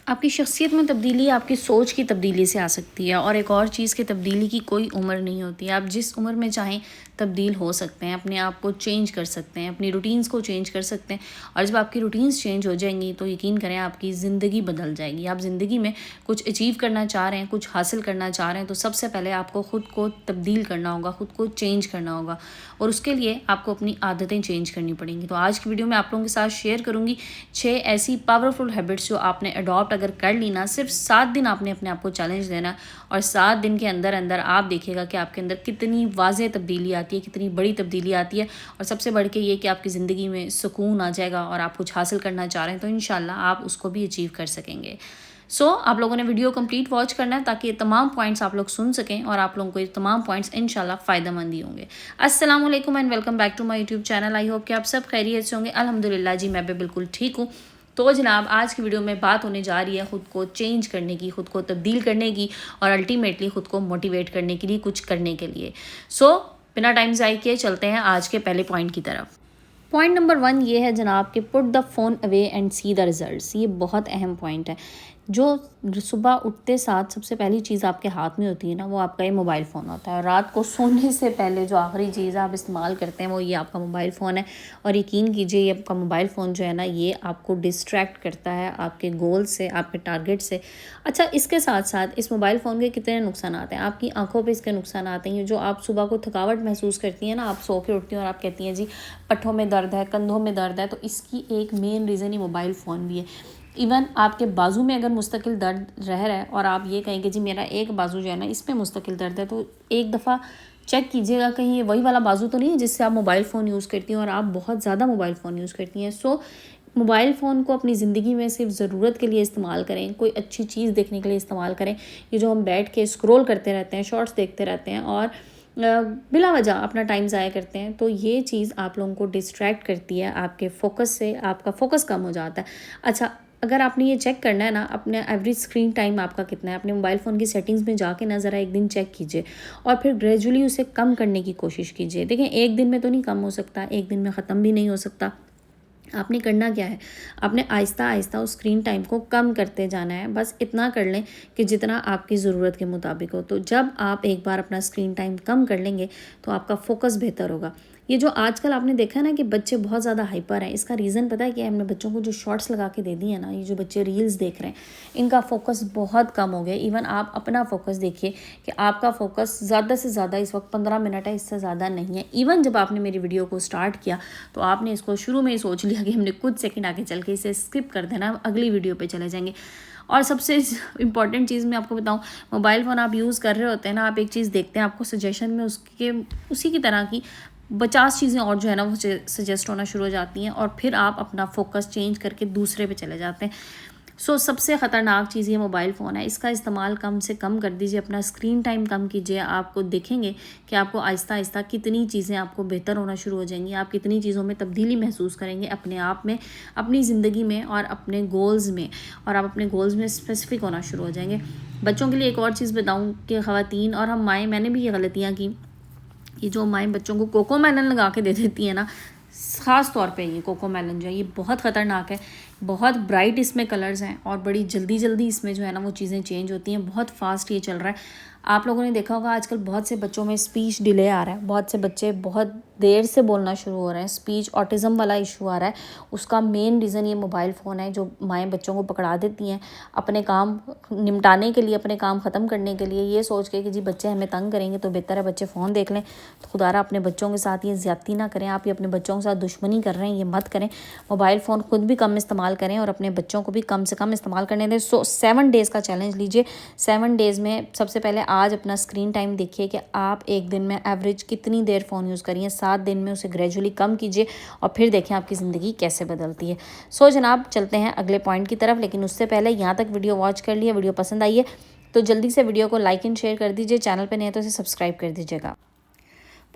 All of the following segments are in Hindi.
आपकी शख्सियत में तब्दीली आपकी सोच की तब्दीली से आ सकती है। और एक और चीज़ की तब्दीली की कोई उम्र नहीं होती है। आप जिस उम्र में चाहें तब्दील हो सकते हैं, अपने आप को चेंज कर सकते हैं, अपनी रूटीन्स को चेंज कर सकते हैं। और जब आपकी रूटीन्स चेंज हो जाएंगी तो यकीन करें आपकी ज़िंदगी बदल जाएगी। आप ज़िंदगी में कुछ अचीव करना चाह रहे हैं, कुछ हासिल करना चाह रहे हैं, तो सबसे पहले आपको ख़ुद को तब्दील करना होगा, ख़ुद को चेंज करना होगा। और उसके लिए आपको अपनी आदतें चेंज करनी पड़ेंगी। तो आज की वीडियो में आप लोगों के साथ शेयर करूँगी 6 ऐसी पावरफुल हैबिट्स जो आपने अडॉप्ट अगर कर ली ना, सिर्फ 7 दिन आपने अपने आप को चैलेंज देना और 7 दिन के अंदर अंदर आप देखिएगा कि आपके अंदर कितनी वाज़ेह तब्दीली आती है, कितनी बड़ी तब्दीली आती है। और सबसे बढ़ के ये कि आपकी ज़िंदगी में सुकून आ जाएगा और आप कुछ हासिल करना चाह रहे हैं तो इंशाल्लाह आप उसको भी अचीव कर सकेंगे। आप लोगों ने वीडियो कंप्लीट वॉच करना है ताकि ये तमाम पॉइंट्स आप लोग सुन सकें और आप लोगों को ये तमाम पॉइंट्स इंशाल्लाह फ़ायदेमंद ही होंगे। अस्सलाम वालेकुम and welcome back to my YouTube channel. I hope कि आप सब खैरियत से होंगे। अल्हम्दुलिल्लाह जी, मैं भी बिल्कुल ठीक हूँ। तो जनाब, आज की वीडियो में बात होने जा रही है ख़ुद को चेंज करने की, ख़ुद को तब्दील करने की और अल्टीमेटली ख़ुद को मोटिवेट करने के लिए, कुछ करने के लिए। बिना टाइम ज़ाय किए चलते हैं आज के पहले पॉइंट की तरफ। पॉइंट नंबर 1 ये है जनाब कि put the phone away and see the results. ये बहुत अहम पॉइंट है। जो सुबह उठते साथ सबसे पहली चीज़ आपके हाथ में होती है ना, वो आपका ये मोबाइल फ़ोन होता है। और रात को सोने से पहले जो आखिरी चीज़ आप इस्तेमाल करते हैं वो ये आपका मोबाइल फ़ोन है। और यकीन कीजिए ये आपका मोबाइल फ़ोन जो है ना, ये आपको डिस्ट्रैक्ट करता है आपके गोल से, आपके टारगेट से। अच्छा, इसके साथ साथ इस मोबाइल फ़ोन के कितने नुकसान आते हैं। आपकी आंखों पे इसके नुकसान आते हैं। जो आप सुबह को थकावट महसूस करती हैं ना, आप सो के उठती हैं और आप कहती हैं जी पट्ठों में दर्द है, कंधों में दर्द है, तो इसकी एक मेन रीज़न ही मोबाइल फ़ोन भी है। इवन आपके बाजू में अगर मुस्तकिल दर्द रह रहा है और आप ये कहें कि जी मेरा एक बाजू जो है ना इसमें मुस्तकिल दर्द है, तो एक दफ़ा चेक कीजिएगा कहीं ये वही वाला बाजू तो नहीं है जिससे आप मोबाइल फ़ोन यूज़ करती हैं और आप बहुत ज़्यादा मोबाइल फ़ोन यूज़ करती हैं। मोबाइल फ़ोन को अपनी ज़िंदगी में सिर्फ ज़रूरत के लिए इस्तेमाल करें, कोई अच्छी चीज़ देखने के लिए इस्तेमाल करें। ये जो हम बैठ के स्क्रॉल करते रहते हैं, शॉर्ट्स देखते रहते हैं और बिला वजह अपना टाइम ज़ाया करते हैं, तो ये चीज़ आप लोगों को डिस्ट्रैक्ट करती है आपके फ़ोकस से। आपका फ़ोकस कम हो जाता है। अच्छा, अगर आपने ये चेक करना है ना अपने एवरेज स्क्रीन टाइम आपका कितना है, अपने मोबाइल फ़ोन की सेटिंग्स में जाके ना ज़रा एक दिन चेक कीजिए और फिर ग्रेजुअली उसे कम करने की कोशिश कीजिए। देखें, एक दिन में तो नहीं कम हो सकता, एक दिन में ख़त्म भी नहीं हो सकता। आपने करना क्या है, आपने आहिस्ता आहिस्ता उस स्क्रीन टाइम को कम करते जाना है। बस इतना कर लें कि जितना आपकी ज़रूरत के मुताबिक हो। तो जब आप एक बार अपना स्क्रीन टाइम कम कर लेंगे तो आपका फ़ोकस बेहतर होगा। ये जो आजकल आपने देखा ना कि बच्चे बहुत ज़्यादा हाइपर हैं, इसका रीज़न पता है कि हमने बच्चों को जो शॉर्ट्स लगा के दे दी है ना, ये जो बच्चे रील्स देख रहे हैं, इनका फ़ोकस बहुत कम हो गया। इवन आप अपना फ़ोकस देखिए कि आपका फ़ोकस ज़्यादा से ज़्यादा इस वक्त 15 मिनट है, इससे ज़्यादा नहीं है। इवन जब आपने मेरी वीडियो को स्टार्ट किया तो आपने इसको शुरू में ही सोच लिया कि हमने कुछ सेकंड आगे चल के इसे स्किप कर देना, अगली वीडियो पे चले जाएंगे। और सबसे इम्पॉर्टेंट चीज़ मैं आपको बताऊं, मोबाइल फ़ोन आप यूज़ कर रहे होते हैं ना, आप एक चीज़ देखते हैं, आपको सजेशन में उसी की तरह की 50 चीज़ें और जो है ना वो सजेस्ट होना शुरू हो जाती हैं और फिर आप अपना फ़ोकस चेंज करके दूसरे पे चले जाते हैं। सबसे ख़तरनाक चीज़ ये मोबाइल फ़ोन है। इसका इस्तेमाल कम से कम कर दीजिए, अपना स्क्रीन टाइम कम कीजिए। आपको देखेंगे कि आपको आहिस्ता आहिस्ता कितनी चीज़ें आपको बेहतर होना शुरू हो जाएंगी। आप कितनी चीज़ों में तब्दीली महसूस करेंगे अपने आप में, अपनी ज़िंदगी में और अपने गोल्स में। और आप अपने गोल्स में स्पेसिफिक होना शुरू हो जाएंगे। बच्चों के लिए एक और चीज़ बताऊँ कि ख़वातीन और हम माएँ, मैंने भी ये गलतियाँ की। ये जो माएँ बच्चों को कोको मेलन लगा के दे देती हैं ना, ख़ास तौर पे ये कोको मेलन जो है ये बहुत ख़तरनाक है। बहुत ब्राइट इसमें कलर्स हैं और बड़ी जल्दी जल्दी इसमें जो है ना वो चीज़ें चेंज होती हैं। बहुत फास्ट ये चल रहा है। आप लोगों ने देखा होगा आजकल बहुत से बच्चों में स्पीच डिले आ रहा है। बहुत से बच्चे बहुत देर से बोलना शुरू हो रहे हैं। स्पीच ऑटिज़म वाला इशू आ रहा है। उसका मेन रीज़न ये मोबाइल फ़ोन है, जो माएँ बच्चों को पकड़ा देती हैं अपने काम निपटाने के लिए, अपने काम ख़त्म करने के लिए, ये सोच के कि जी बच्चे हमें तंग करेंगे तो बेहतर है बच्चे फ़ोन देख लें। तो खुदारा अपने बच्चों के साथ ये ज़्यादती ना करें। आप ये अपने बच्चों के साथ दुश्मनी कर रहे हैं, ये मत करें। मोबाइल फ़ोन खुद भी कम इस्तेमाल करें और अपने बच्चों को भी कम से कम इस्तेमाल करने दें। 7 डेज़ का चैलेंज लीजिए। 7 डेज़ में सबसे पहले आज अपना स्क्रीन टाइम देखिए कि आप एक दिन में एवरेज कितनी देर फ़ोन यूज़ करिए। 7 दिन में उसे ग्रेजुअली कम कीजिए और फिर देखें आपकी ज़िंदगी कैसे बदलती है। जनाब, चलते हैं अगले पॉइंट की तरफ, लेकिन उससे पहले यहाँ तक वीडियो वॉच कर लिया, वीडियो पसंद आई है तो जल्दी से वीडियो को लाइक एंड शेयर कर दीजिए। चैनल पर नहीं है तो इसे सब्सक्राइब कर दीजिएगा।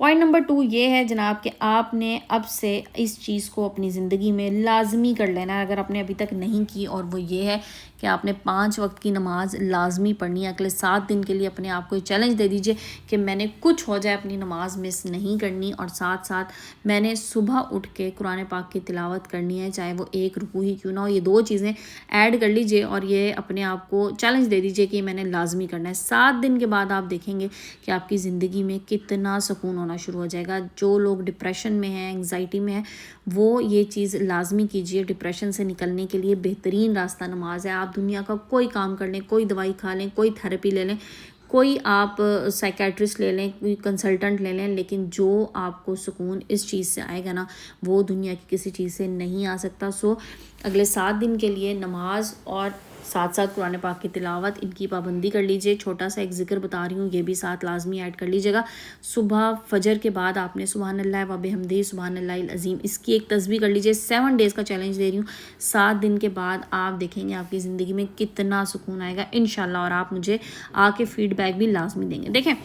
पॉइंट नंबर 2 ये है जनाब कि आपने अब से इस चीज़ को अपनी ज़िंदगी में लाज़मी कर लेना है, अगर आपने अभी तक नहीं की, और वो ये है कि आपने 5 वक्त की नमाज़ लाज़मी पढ़नी है। अगले 7 दिन के लिए अपने आप को चैलेंज दे दीजिए कि मैंने कुछ हो जाए अपनी नमाज़ मिस नहीं करनी, और साथ साथ मैंने सुबह उठ के कुरान पाक की तिलावत करनी है, चाहे वो एक रुकू ही क्यों ना हो। ये 2 चीज़ें ऐड कर लीजिए और ये अपने आप को चैलेंज दे दीजिए कि मैंने लाज़मी करना है। 7 दिन के बाद आप देखेंगे कि आपकी ज़िंदगी में कितना सुकून होना शुरू हो जाएगा। जो लोग डिप्रेशन में हैं, एंग्जाइटी में हैं, वो ये चीज़ लाजमी कीजिए। डिप्रेशन से निकलने के लिए बेहतरीन रास्ता नमाज है। आप दुनिया का कोई काम कर लें, कोई दवाई खा लें, कोई थेरेपी ले लें, कोई आप साइकेट्रिस्ट ले लें, कोई कंसल्टेंट ले लें, लेकिन जो आपको सुकून इस चीज़ से आएगा ना, वो दुनिया की किसी चीज़ से नहीं आ सकता। सो अगले 7 दिन के लिए नमाज और साथ साथ कुरान पाक की तिलावत, इनकी पाबंदी कर लीजिए। छोटा सा एक ज़िक्र बता रही हूँ, ये भी साथ लाजमी ऐड कर लीजिएगा। सुबह फजर के बाद आपने सुबहान अल्लाह व बिहम्दिही सुबहान अल्लाहिल अज़ीम, इसकी एक तस्बीह कर लीजिए। 7 डेज़ का चैलेंज दे रही हूँ। 7 दिन के बाद आप देखेंगे आपकी ज़िंदगी में कितना सुकून आएगा इंशाल्लाह, और आप मुझे आके फीडबैक भी लाजमी देंगे। देखें,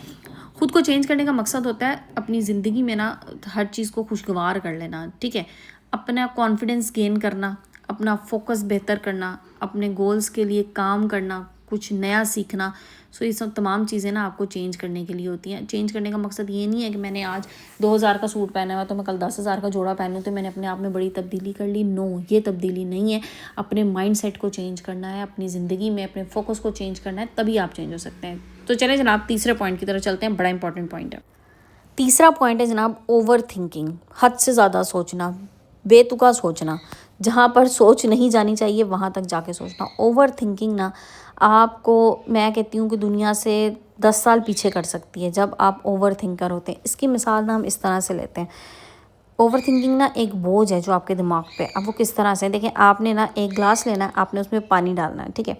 खुद को चेंज करने का मकसद होता है अपनी ज़िंदगी में ना हर चीज़ को खुशगवार कर लेना, ठीक है। अपना कॉन्फिडेंस गेन करना, अपना फोकस बेहतर करना, अपने गोल्स के लिए काम करना, कुछ नया सीखना। सो ये सब तमाम चीज़ें ना आपको चेंज करने के लिए होती हैं। चेंज करने का मकसद ये नहीं है कि मैंने आज 2000 का सूट पहना हुआ तो मैं कल 10,000 का जोड़ा पहनूँ तो मैंने अपने आप में बड़ी तब्दीली कर ली। नो, ये तब्दीली नहीं है। अपने माइंडसेट को चेंज करना है, अपनी ज़िंदगी में अपने फोकस को चेंज करना है, तभी आप चेंज हो सकते हैं। तो चलें जनाब, तीसरे पॉइंट की तरफ चलते हैं। बड़ा इंपॉर्टेंट पॉइंट है। तीसरा पॉइंट है जनाब ओवर थिंकिंग, हद से ज़्यादा सोचना, बेतुका सोचना, जहाँ पर सोच नहीं जानी चाहिए वहाँ तक जाके सोचना। ओवर थिंकिंग ना आपको, मैं कहती हूँ कि दुनिया से 10 साल पीछे कर सकती है जब आप ओवर थिंकर होते हैं। इसकी मिसाल ना हम इस तरह से लेते हैं, ओवर थिंकिंग ना एक बोझ है जो आपके दिमाग पे। अब वो किस तरह से, देखें, आपने ना एक ग्लास लेना है, आपने उसमें पानी डालना है, ठीक है।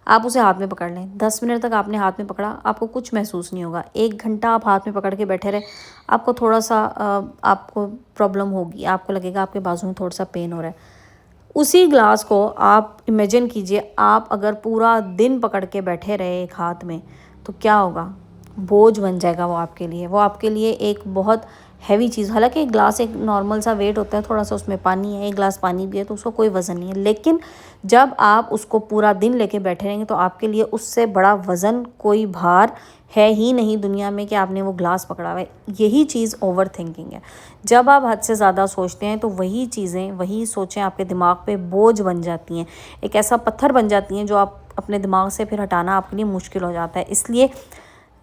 आप उसे हाथ में पकड़ लें, 10 मिनट तक आपने हाथ में पकड़ा, आपको कुछ महसूस नहीं होगा। 1 घंटा आप हाथ में पकड़ के बैठे रहे, आपको थोड़ा सा आपको प्रॉब्लम होगी, आपको लगेगा आपके बाजू में थोड़ा सा पेन हो रहा है। उसी ग्लास को आप इमेजिन कीजिए, आप अगर पूरा दिन पकड़ के बैठे रहे एक हाथ में, तो क्या होगा? बोझ बन जाएगा वो आपके लिए। वो आपके लिए एक बहुत हैवी चीज़, हालांकि एक ग्लास एक नॉर्मल सा वेट होता है, थोड़ा सा उसमें पानी है, एक ग्लास पानी भी है तो उसका कोई वज़न नहीं है। लेकिन जब आप उसको पूरा दिन लेके बैठे रहेंगे तो आपके लिए उससे बड़ा वज़न, कोई भार है ही नहीं दुनिया में कि आपने वो ग्लास पकड़ा हुआ है। यही चीज़ ओवर थिंकिंग है। जब आप हद से ज़्यादा सोचते हैं तो वही चीज़ें, वही सोचें आपके दिमाग पे बोझ बन जाती हैं, एक ऐसा पत्थर बन जाती हैं जो आप अपने दिमाग से फिर हटाना आपके लिए मुश्किल हो जाता है। इसलिए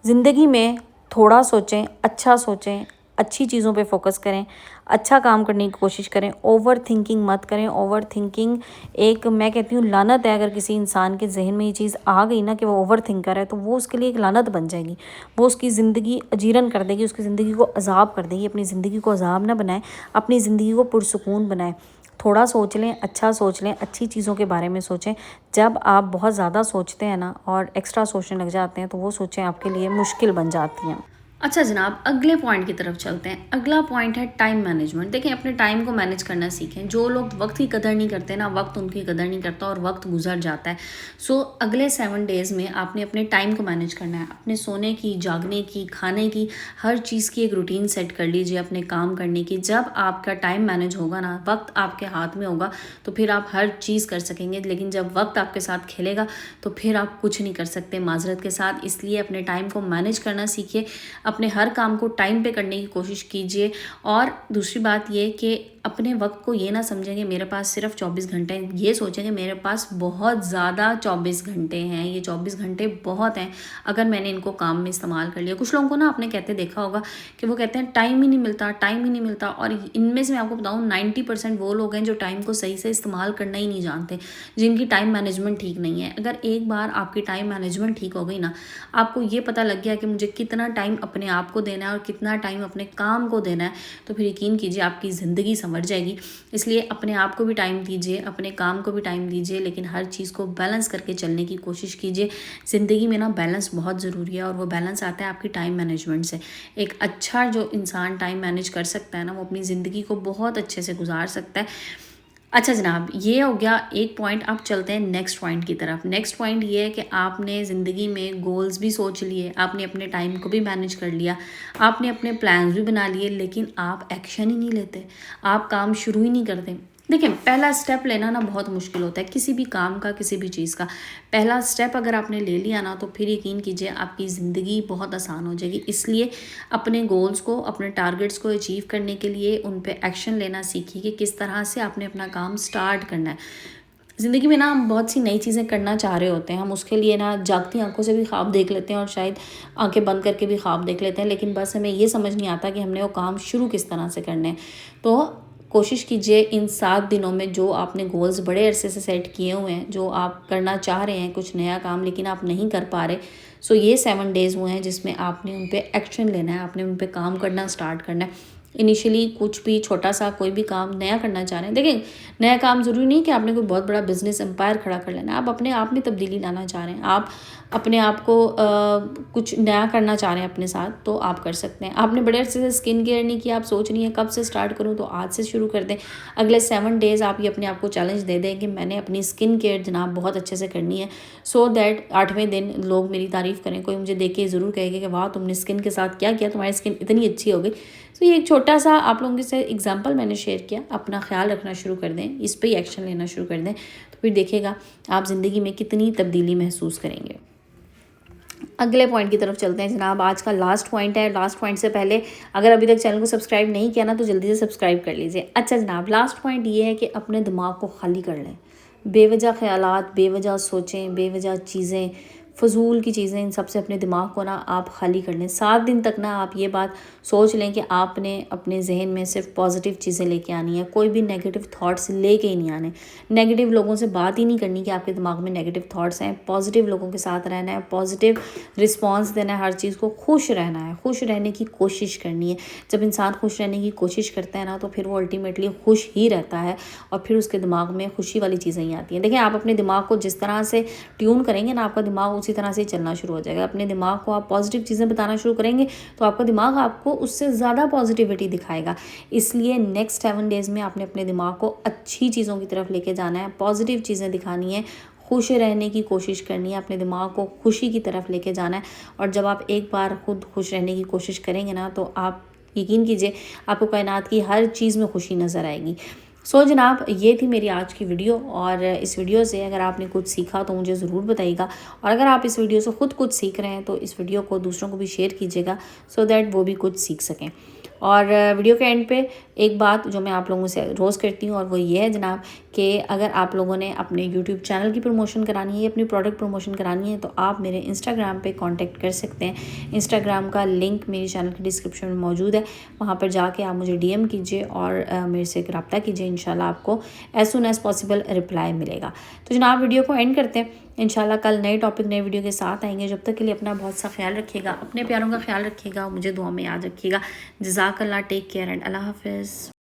ज़िंदगी में थोड़ा सोचें, अच्छा सोचें, अच्छी चीज़ों पे फोकस करें, अच्छा काम करने की कोशिश करें, ओवर थिंकिंग मत करें। ओवर थिंकिंग एक, मैं कहती हूँ, लानत है। अगर किसी इंसान के जहन में ये चीज़ आ गई ना कि वो ओवर थिंकर है, तो वो उसके लिए एक लानत बन जाएगी। वो उसकी ज़िंदगी अजीरन कर देगी, उसकी ज़िंदगी को अजाब कर देगी। अपनी ज़िंदगी को अजाब ना बनाएं, अपनी ज़िंदगी को पुरसुकून बनाएं। थोड़ा सोच लें, अच्छा सोच लें, अच्छी चीज़ों के बारे में सोचें। जब आप बहुत ज़्यादा सोचते हैं ना और एक्स्ट्रा सोचने लग जाते हैं तो वो सोचें आपके लिए मुश्किल बन जाती हैं। अच्छा जनाब, अगले पॉइंट की तरफ चलते हैं। अगला पॉइंट है टाइम मैनेजमेंट। देखें, अपने टाइम को मैनेज करना सीखें। जो लोग वक्त की कदर नहीं करते ना, वक्त उनकी कदर नहीं करता और वक्त गुजर जाता है। सो अगले 7 डेज़ में आपने अपने टाइम को मैनेज करना है। अपने सोने की, जागने की, खाने की, हर चीज़ की एक रूटीन सेट कर लीजिए अपने काम करने की। जब आपका टाइम मैनेज होगा ना, वक्त आपके हाथ में होगा, तो फिर आप हर चीज़ कर सकेंगे। लेकिन जब वक्त आपके साथ खेलेगा तो फिर आप कुछ नहीं कर सकते माजरत के साथ। इसलिए अपने टाइम को मैनेज करना सीखिए, अपने हर काम को टाइम पे करने की कोशिश कीजिए। और दूसरी बात ये कि अपने वक्त को ये ना समझें कि मेरे पास सिर्फ 24 घंटे हैं, ये सोचें कि मेरे पास बहुत ज़्यादा 24 घंटे हैं। ये 24 घंटे बहुत हैं अगर मैंने इनको काम में इस्तेमाल कर लिया। कुछ लोगों को ना आपने कहते देखा होगा कि वो कहते हैं टाइम ही नहीं मिलता, टाइम ही नहीं मिलता। और इनमें से मैं आपको बताऊँ 90% वो लोग हैं जो टाइम को सही से इस्तेमाल करना ही नहीं जानते, जिनकी टाइम मैनेजमेंट ठीक नहीं है। अगर एक बार आपकी टाइम मैनेजमेंट ठीक हो गई ना, आपको ये पता लग गया कि मुझे कितना टाइम अपने आप को देना है और कितना टाइम अपने काम को देना है, तो फिर यकीन कीजिए आपकी ज़िंदगी संवर जाएगी। इसलिए अपने आप को भी टाइम दीजिए, अपने काम को भी टाइम दीजिए, लेकिन हर चीज़ को बैलेंस करके चलने की कोशिश कीजिए। ज़िंदगी में ना बैलेंस बहुत ज़रूरी है और वो बैलेंस आता है आपकी टाइम मैनेजमेंट से। एक अच्छा जो इंसान टाइम मैनेज कर सकता है ना, वो अपनी ज़िंदगी को बहुत अच्छे से गुजार सकता है। अच्छा जनाब, ये हो गया एक पॉइंट। अब चलते हैं नेक्स्ट पॉइंट की तरफ। नेक्स्ट पॉइंट ये है कि आपने ज़िंदगी में गोल्स भी सोच लिए, आपने अपने टाइम को भी मैनेज कर लिया, आपने अपने प्लान्स भी बना लिए, लेकिन आप एक्शन ही नहीं लेते, आप काम शुरू ही नहीं करते। देखिए, पहला स्टेप लेना ना बहुत मुश्किल होता है किसी भी काम का, किसी भी चीज़ का। पहला स्टेप अगर आपने ले लिया ना, तो फिर यकीन कीजिए आपकी ज़िंदगी बहुत आसान हो जाएगी। इसलिए अपने गोल्स को, अपने टारगेट्स को अचीव करने के लिए उन पे एक्शन लेना सीखिए कि किस तरह से आपने अपना काम स्टार्ट करना है। ज़िंदगी में ना हम बहुत सी नई चीज़ें करना चाह रहे होते हैं, हम उसके लिए ना जागती आंखों से भी ख्वाब देख लेते हैं और शायद आंखें बंद करके भी ख्वाब देख लेते हैं, लेकिन बस हमें ये समझ नहीं आता कि हमने वो काम शुरू किस तरह से करने हैं। तो कोशिश कीजिए इन 7 दिनों में जो आपने गोल्स बड़े अरसे से सेट किए हुए हैं, जो आप करना चाह रहे हैं कुछ नया काम लेकिन आप नहीं कर पा रहे, सो ये 7 डेज़ हुए हैं जिसमें आपने उन पे एक्शन लेना है, आपने उन पे काम करना स्टार्ट करना है। इनिशियली कुछ भी छोटा सा कोई भी काम नया करना चाह रहे हैं, देखिए नया काम ज़रूरी नहीं कि आपने कोई बहुत बड़ा बिजनेस एम्पायर खड़ा कर लेना है। आप अपने आप में तब्दीली लाना चाह रहे हैं, आप अपने आप को कुछ नया करना चाह रहे हैं अपने साथ, तो आप कर सकते हैं। आपने बड़े अरसे से स्किन केयर नहीं किया, आप सोच रही हैं कब से स्टार्ट करूं, तो आज से शुरू कर दें। अगले 7 डेज़ आप ये अपने आप को चैलेंज दे दें कि मैंने अपनी स्किन केयर जनाब बहुत अच्छे से करनी है, सो दैट 8वें दिन लोग मेरी तारीफ़ करें, कोई मुझे देख के ज़रूर कहेगा कि वाह तुमने स्किन के साथ क्या किया, तुम्हारी स्किन इतनी अच्छी हो गई। तो ये एक छोटा सा आप लोगों के साथ एग्जाम्पल मैंने शेयर किया। अपना ख्याल रखना शुरू कर दें, इस पर ही एक्शन लेना शुरू कर दें, तो फिर देखिएगा आप ज़िंदगी में कितनी तब्दीली महसूस करेंगे। अगले पॉइंट की तरफ चलते हैं जनाब। आज का लास्ट पॉइंट है। लास्ट पॉइंट से पहले अगर अभी तक चैनल को सब्सक्राइब नहीं किया ना, तो जल्दी से सब्सक्राइब कर लीजिए। अच्छा जनाब, लास्ट पॉइंट ये है कि अपने दिमाग को खाली कर लें। बेवजह ख्यालात, बेवजह सोचें, बेवजह चीज़ें, फ़जूल की चीज़ें, इन सब से अपने दिमाग को ना आप खाली कर लें। 7 दिन तक ना आप ये बात सोच लें कि आपने अपने जहन में सिर्फ पॉजिटिव चीज़ें लेके आनी है, कोई भी नेगेटिव थॉट्स लेके ही नहीं आने। नेगेटिव लोगों से बात ही नहीं करनी कि आपके दिमाग में नेगेटिव थॉट्स हैं। पॉजिटिव लोगों के साथ रहना है, पॉजिटिव रिस्पॉन्स देना है, हर चीज़ को खुश रहना है, खुश रहने की कोशिश करनी है। जब इंसान खुश रहने की कोशिश करता है ना, तो फिर वो अल्टीमेटली खुश ही रहता है और फिर उसके दिमाग में खुशी वाली चीज़ें ही आती हैं। देखिए, आप अपने दिमाग को जिस तरह से ट्यून करेंगे ना, आपका दिमाग उसी तरह से चलना शुरू हो जाएगा। अपने दिमाग को आप पॉजिटिव चीज़ें बताना शुरू करेंगे, तो आपका दिमाग आपको उससे ज़्यादा पॉजिटिविटी दिखाएगा। इसलिए नेक्स्ट 7 डेज़ में आपने अपने दिमाग को अच्छी चीज़ों की तरफ लेके जाना है, पॉजिटिव चीज़ें दिखानी है, खुश रहने की कोशिश करनी है, अपने दिमाग को खुशी की तरफ लेके जाना है। और जब आप एक बार खुद खुश रहने की कोशिश करेंगे ना, तो आप यकीन कीजिए आपको कायनात की हर चीज़ में खुशी नज़र आएगी। सो जनाब, ये थी मेरी आज की वीडियो, और इस वीडियो से अगर आपने कुछ सीखा तो मुझे ज़रूर बताइएगा। और अगर आप इस वीडियो से ख़ुद कुछ सीख रहे हैं तो इस वीडियो को दूसरों को भी शेयर कीजिएगा, सो दैट वो भी कुछ सीख सकें। और वीडियो के एंड पे एक बात जो मैं आप लोगों से रोज़ करती हूँ, और वो ये है जनाब कि अगर आप लोगों ने अपने यूट्यूब चैनल की प्रमोशन करानी है या अपनी प्रोडक्ट प्रमोशन करानी है, तो आप मेरे इंस्टाग्राम पे कांटेक्ट कर सकते हैं। इंस्टाग्राम का लिंक मेरे चैनल की डिस्क्रिप्शन में मौजूद है, वहाँ पर जाके आप मुझे डीएम कीजिए और मेरे से रब्ता कीजिए। इंशाल्लाह आपको as soon as possible reply मिलेगा। तो जनाब, वीडियो को एंड करते हैं। इंशाल्लाह कल नए टॉपिक, नए वीडियो के साथ आएंगे। जब तक के लिए अपना बहुत सा ख्याल रखिएगा, अपने प्यारों का ख्याल रखिएगा, मुझे दुआ में याद रखिएगा। जज़ाकल्लाह, टेक केयर एंड अल्लाह हाफ़िज़।